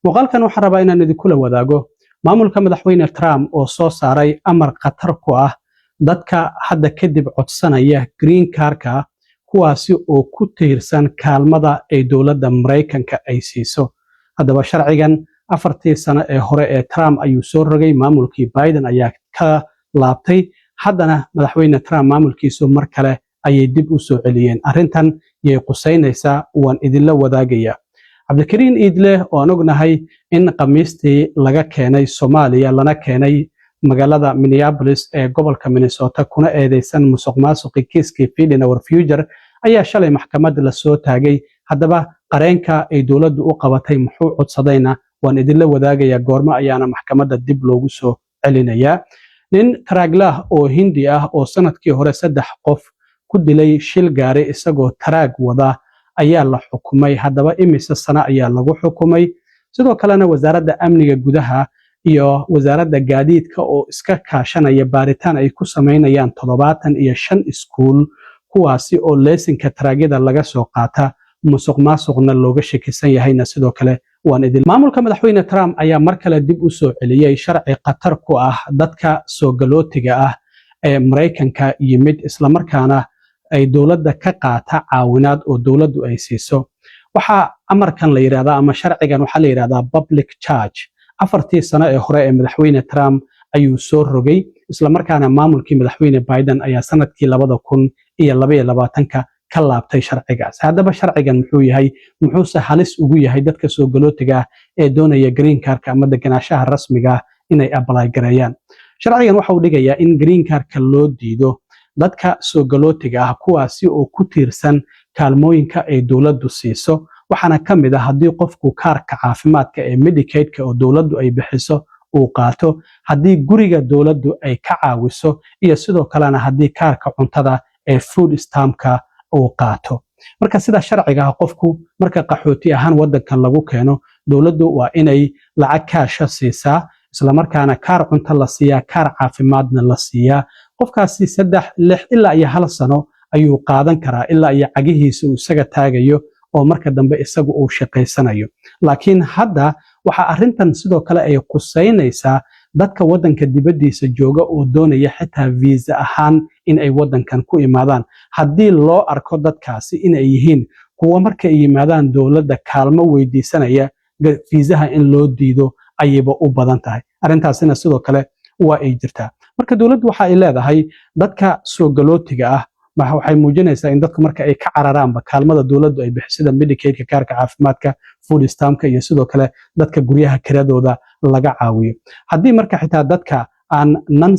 muuqaalkan waxaan rabaa inaan idinkula wadaago maamulka madaxweyne Trump oo soo saaray amar khatar ku ah dadka hadda kadib codsanaya green cardka kuwaasi oo ku tiirsan kaalmada ay dowladda Mareykanka ay siiso. haddaba sharcigan 4 sano ee hore ee Trump ayuu soo rogay, maamulkii Biden ayaa ka laabtay, haddana madaxweyne Trump maamulkiisu mar kale ayay dib u soo celiyeen. arrintan yay qusaynaysaa, waan idinla wadaagaya. cabdikariin iidle oo aan ognahay in khamiistii laga keenay Soomaaliya lana keenay magaalada Minneapolis ee gobolka Minnesota kuna eedeysan musuqmaasuqi kiiskii Feeding Our Future ayaa shalay maxkamadda la soo taagay. haddaba qareenka ay dowladdu u qabatay muxuu codsadayna waan idinla wadaagaya goorma ayaana maxkamadda dib loogu soo celinayaa. nin taraaglah oo Hindi ah oo sanadkii hore 3 qof ku dilay shil gaari isagoo taraag wada ayaa la xukumay. haddaba imise sano ayaa lagu xukumay. sidoo kalena wasaaradda amniga gudaha iyo wasaaradda gaadiidka oo iska kaashanaya baaritaan ay ku sameynayaan 75 iskuul kuwaasi oo leesinka taraagyada laga soo qaata musuqmaasuqna looga shakisan yahayna sidoo kale waan idin. maamulka madaxweyne Trump ayaa mar kale dib u soo celiyay sharci khatar ku ah dadka soo galootiga ah ee Mareykanka yimid isla markaana ay dowladda ka qaata caawinaad oo dowladdu ay siiso. waxa amarkan la yiraahdaa ama sharcigan waxa la yiraahdaa public charge. 4 sano ee hore ee madaxweyne Trump ayuu soo rogay, isla markaana maamulkii madaxweyne Biden ayaa sanadkii 2022 ka laabtay sharcigaas. haddaba sharcigan muxuu yahay, muxuuse halis ugu yahay dadka soo galootiga ah ee doonaya green cardka ama deganaanshaha rasmiga ah inay apply gareeyaan. sharcigan waxa uu dhigayaa in green cardka loo diido dadka soo galootiga ah kuwaasi oo ku tiirsan kaalmooyinka ay dowladdu siiso. waxaana ka mid ah haddii qofku kaarka caafimaadka ee Medicaid-ka oo dowladdu ay bixiso uu qaato, haddii guriga dowladdu ay ka caawiso, iyo sidoo kalena haddii kaarka cuntada ee food stamp-ka uu qaato. marka sida sharciga ah qofku marka qaxooti ahaan wadankan lagu keeno, dowladdu waa inay lacag kaasha siisaa, isla markaana kaar cunto la siiyaa, kaar caafimaadna la siiyaa. qofkaasi 3 ilaa 1 sano ayuu qaadan karaa ilaa iyo cagihiisa uu isaga taagayo oo marka dambe isagu uu shaqaysanayo. laakiin hadda waxa arrintan sidoo kale ay qusaynaysaa dadka wadanka dibadiisa jooga oo doonaya xitaa visa ahaan in ay wadankan ku imaadaan. haddii loo arko dadkaasi inay yihiin kuwa marka ay yimaadaan dowladda kaalmo weydiisanaya, viisaha in loo diido ayayba u badan tahay. arrintaasina sidoo kale waa ay jirtaa. marka dowladdu waxa ay leedahay dadka soo galootiga ah waxay muujinaysaa in dadku marka ay ka cararaanba kaalmada dowladdu ay bixisada Medicaid-ka, kaarka caafimaadka, food stamp-ka iyo sidoo kale dadka guryaha kiradooda laga caawiyo. haddii marka xitaa dadka aan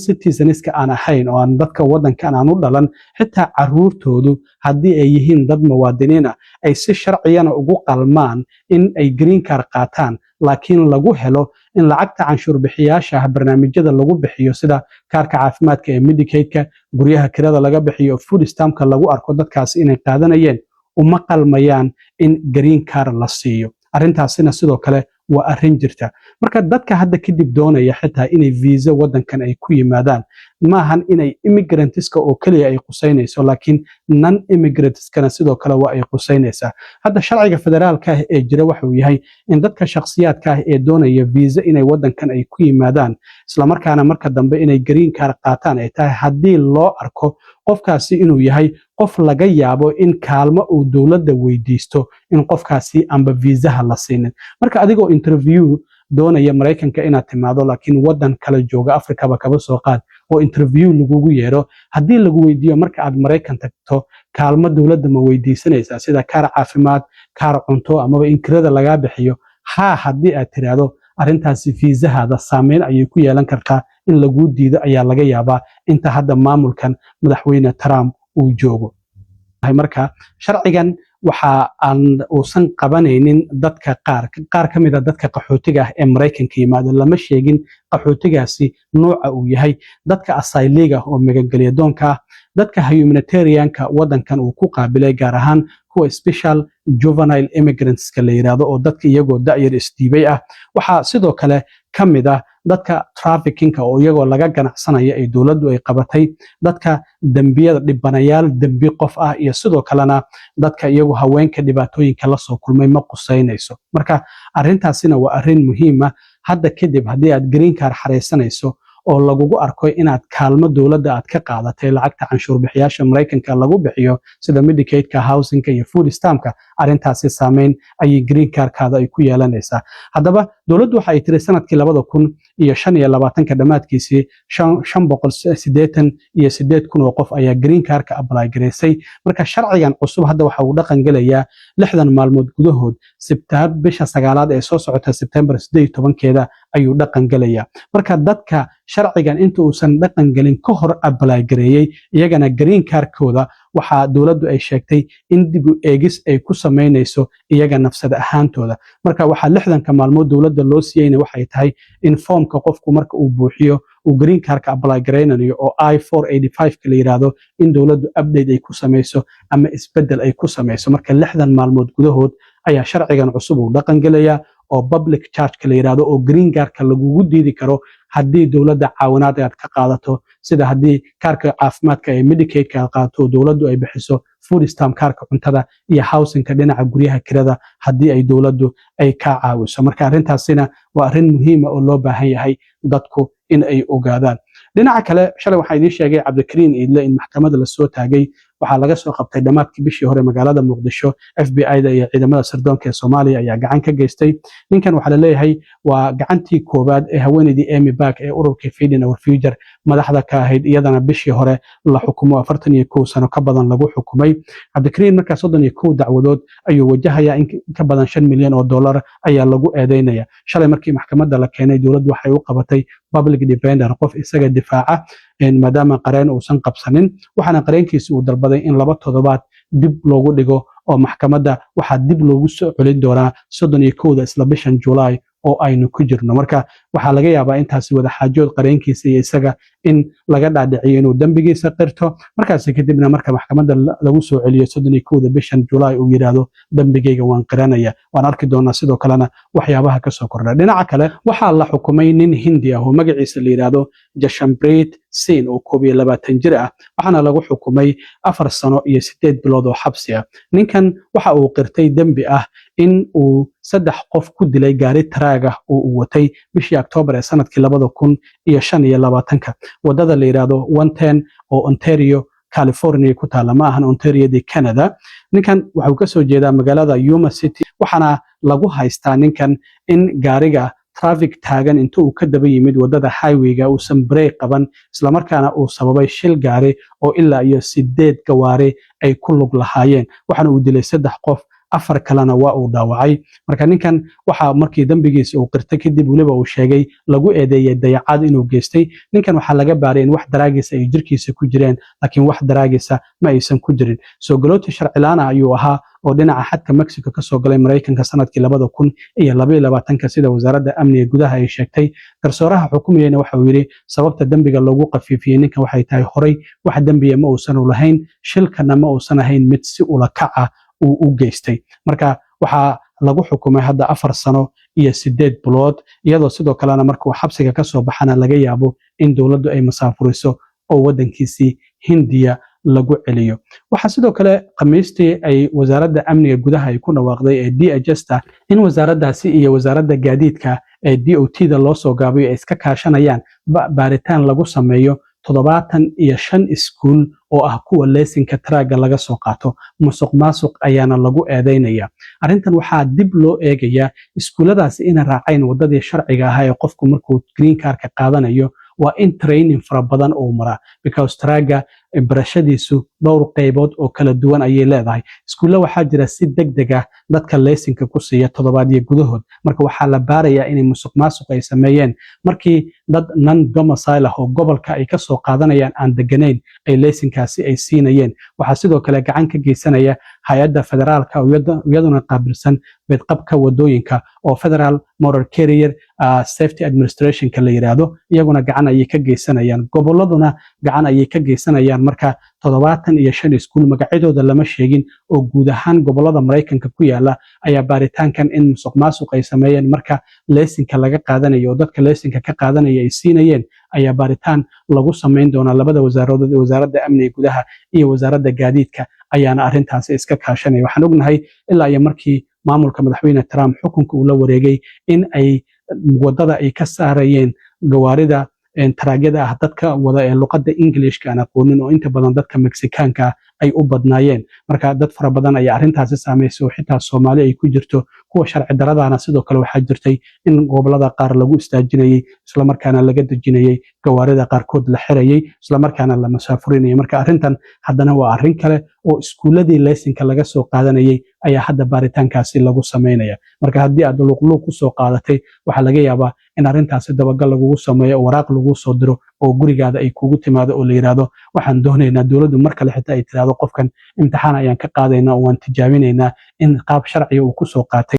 non-citizenska aan ahayn oo aan dadka wadankan aan u dhalan, xitaa caruurtoodu haddii ay yihiin dad muwaadiniin ah ay si sharciyana ugu qalmaan in ay green card qaataan, laakiin lagu helo in lacagta canshuur bixiyaasha barnaamijyada lagu bixiyo sida kaarka caafimaadka ee Medicaid-ka, guryaha kirada laga bixiyo, food stamp-ka lagu arko dadkaasi inay qaadanayeen, uma qalmayaan in green card la siiyo. arrintaasina sidoo kale waa arrin jirta. marka dadka hadda kadib doonaya xitaa inay visa wadankan ay ku yimaadaan, maahan inay immigrantska oo kaliya ay qusaynayso, laakiin non immigrantskana sidoo kale waa ay qusaynaysaa. hadda sharciga federaalka ah ee jira waxa uu yahay in dadka shakhsiyaadka ah ee doonaya visa inay wadankan ay ku yimaadaan, isla markaana marka dambe inay green card qaataan ay tahay haddii loo arko qofkaasi inuu yahay qof laga yaabo in kaalmo uu dowladda weydiisto in qofkaasi amba viisaha la siinin. marka adigoo interview doonaya Mareykanka inaad timaado laakiin wadan kale jooga Afrikaba kaba soo qaad oo interview lagugu yeero, haddii lagu weydiiyo marka aad Mareykan tagto kaalmo dowladda ma weydiisanaysaa sida kaar caafimaad, kaar cunto amaba in kirada lagaa bixiyo, haddii aad tiraahdo arrintaasi viisahaada saameyn ayay ku yeelan kartaa, in lagu diido ayaa laga yaabaa inta hadda maamulkan madaxweyne Trump uu joogo. marka sharcigan waxa aan uusan qabanaynin dadka qaar ka mid ah dadka qaxootiga ah ee Mareykanka yimaada. lama sheegin qaxootigaasi nooca uu yahay, dadka asayliga oo magangelya doonka ah, dadka humanitarianka wadankan uu ku qaabilay, gaar ahaan kuwa special juvenile immigrants ka la yiraahdo oo dadka iyagoo da'yar isdiibay ah. waxaa sidoo kale ka mid ah dadka trafficking oo iyagoo laga ganacsanaya ay dowladdu ay qabatay, dadka dambiyada dhibanayaal dambi qof ah, iyo sidoo kalena dadka iyagu haweenka dhibaatooyinka la soo kulmay ma qusaynayso. marka arrintaasina waa arrin muhiim ah. hadda kadib haddii aad green card xareysanayso oo lagugu arko inaad kaalmo dowladda aad ka qaadatay lacagta canshuur bixiyaasha Mareykanka lagu bixiyo sida Medicaidka, housingka iyo food stampka, arrintaasi saameyn ayay green cardkaada ay ku yeelanaysaa. haddaba dowladdu waxa ay tiri sanadkii 2025 dhammaadkiisii 588 oo qof ayaa green cardka apply gareysay. marka sharcigan cusub hadda waxa uu dhaqan gelayaa 60 maalmood gudahood. bisha 9aad ee soo socota September 18keeda ayuu dhaqan gelayaa. marka dadka sharcigan inta uusan dhaqan gelin ka hor apply gareeyay iyagana green cardkooda waxa dowladdu ay sheegtay in dib u eegis ay ku sameynayso iyaga nafsad ahaantooda. marka waxa 60 maalmood dowladda loo siiyayna waxay tahay in foomka qofku marka uu buuxiyo uu green cardka apply gareynayo oo I-485 ka la yiraahdo in dowladdu update ay ku sameyso ama isbedel ay ku sameyso. marka 60 maalmood gudahood ayaa sharcigan cusub uu dhaqan gelayaa oo public charge ka la yiraahdo oo green cardka lagugu diidi karo haddii dowladda caawinaad aad ka qaadato, sida haddii kaarka caafimaadka ee Medicaidka aad qaadato dowladdu ay bixiso, food stamp kaarka cuntada iyo housingka dhinaca guryaha kirada haddii ay dowladdu ay ka caawiso. marka arrintaasina waa arrin muhiim ah oo loo baahan yahay dadku in ay ogaadaan. dhinaca kale shalay waxaa idiin sheegay Cabdikariin Iidle in maxkamadda la soo taagay. waxaa laga soo qabtay dhammaadkii bishii hore magaalada Muqdisho. FBI-da iyo ciidamada sirdoonka ee Soomaaliya ayaa gacan ka geystay. ninkan waxaa la leeyahay waa gacantii koowaad ee haweeneydii Amy Back ee ururka Freedom of Future madaxda ka ahayd, iyadana bishii hore la xukumo 41 sano ka badan lagu xukumay. Cabdikariin markaa 31 dacwadood ayuu wajahayaa, in ka badan $5 milyan ayaa lagu eedeynaya. shalay markii maxkamadda la keenay dowladdu waxay u qabatay public defender, qof isaga difaaca maadaama qareen uusan qabsanin, waxaana qareenkiisa uu dalbaday in 2 toddobaad dib loogu dhigo oo maxkamadda waxaa dib loogu soo celin doonaa 31 isla bishan July oo aynu ku jirno. marka waxaa laga yaabaa intaasi wada xaajood qareenkiisa iyo isaga in laga dhaadhiciyo inuu dambigiisa qirto, markaas kadibna marka maxkamadda lagu soo celiyo 31 bishan July uu yiraahdo dambigayga waan qiranaya. waan arki doonaa sidoo kalena waxyaabaha ka soo kordha. dhinaca kale waxaa la xukumay nin Hindi ah oo magaciisa la yiraahdo Jashanpreet Singh oo 22 jir ah, waxaana lagu xukumay 4 sano iyo 8 bilood oo xabsi ah. ninkan waxa uu qirtay dambi ah in uu 3 qof ku dilay gaari taraag ah oo uu watay bishii October ee sanadkii 2025 wadada la yiraahdo 110 oo Ontario California ku taala, ma ahan Ontario de Canada. ninkan waxa uu ka soo jeedaa magaalada Yuma City, waxaana lagu haystaa ninkan in gaariga traffic taagan inta uu ka daba yimid wadada highwayga uusan break qaban, isla markaana uu sababay shil gaari oo ilaa iyo 8 gawaari ay ku lug lahaayeen, waxaana uu dilay 3 qof, 4 kalena waa uu dhaawacay. marka ninkan waxa markii dambigiisa uu qirtay kadib waliba uu sheegay lagu eedeeyay dayacad inuu geystay. ninkan waxaa laga baaray in wax daraagiisa ay jirkiisa ku jireen, laakiin wax daraagiisa ma aysan ku jirin. soo galooti sharci la'aan ayuu ahaa oo dhinaca xadka Mexico ka soo galay Mareykanka sanadkii 2022 sida wasaaradda amniga gudaha ay sheegtay. garsooraha xukumayna waxa uu yiri sababta dambiga lagu qafiifiyay ninkan waxay tahay horay wax dambiya ma uusan u lahayn, shilkana ma uusan ahayn mid si ula kac ah uu u geystay. marka waxaa lagu xukumay hadda 4 sano iyo 8 bilood, iyadoo sidoo kalena markuu xabsiga ka soo baxana laga yaabo in dowladdu ay masaafuriso oo wadankiisii Hindiya lagu celiyo. waxaa sidoo kale khamiistii ay wasaaradda amniga gudaha ay ku dhawaaqday ee DHS-ta in wasaaraddaasi iyo wasaaradda gaadiidka ee DOT-da loo soo gaabiyo ay iska kaashanayaan baaritaan lagu sameeyo 75 iskuul oo ah kuwa leysinka traaga laga soo qaato. musuqmaasuq ayaana lagu eedeynaya. arrintan waxaa dib loo eegayaa iskuuladaasi inay raaceen wadadii sharciga ahaa ee qofku markuu green cardka qaadanayo waa in training fara badan uu maraa, because traaga barashadiisu dhowr qaybood oo kala duwan ayay leedahay. iskuulla waxaa jira si degdeg ah dadka leysinka ku siiya toddobaadyo gudahood. marka waxaa la baarayaa inay musuqmaasuq ay sameeyeen markii dad non domicile ah oo gobolka ay ka soo qaadanayaan aan deganayn ay leysinkaasi ay siinayeen. waxaa sidoo kale gacan ka geysanaya hay'adda federaalka iyaduna qaabilsan bedqabka wadooyinka oo Federal Motor Carrier Safety Administration ka la yiraahdo, iyaguna gacan ayay ka geysanayaan. goboladuna gacan ayay ka geysanayaan marka 75 iskuul magacyadooda lama sheegin oo guud ahaan gobolada Mareykanka ku yaala ayaa baaritaankan in musuqmaasuq ay sameeyeen marka leysinka laga qaadanayo oo dadka leysinka ka qaadanaya ay siinayeen ayaa baaritaan lagu sameyn doonaa labada wasaaradood ee wasaaradda amniga gudaha iyo wasaaradda gaadiidka ayaana arrintaasi iska kaashanaya waxaan ognahay ilaa iyo markii maamulka madaxweyne Trump xukunka uu la wareegay in ay wadada ay ka saarayeen gawaarida taraagyada ah dadka wada ee luqadda Englishka aan aqoonin oo inta badan dadka Mexicaanka ay u badnaayeen marka dad fara badan ayaa arrintaasi saameysay oo xitaa Soomaali ay ku jirto kuwa sharci daradana sidoo kale waxaa jirtay in gobolada qaar lagu istaajinayay isla markaana laga dejinayay gawaarida qaarkood la xirayay isla markaana la masaafurinayay marka arrintan haddana waa arrin kale oo iskuuladii leysinka laga soo qaadanayay ayaa hadda baaritaankaasi lagu sameynaya marka haddii aad luqluq ku soo qaadatay waxaa laga yaabaa in arrintaasi dabagal lagugu sameeyo waraaq lagu soo diro oo gurigaada ay kugu timaado oo la yiraahdo waxaan doonaynaa dowladdu mar kale xitaa ay tiraahdo qofkan imtixaan ayaan ka qaadaynaa oo waan tijaabinaynaa in qaab sharciga uu ku soo qaatay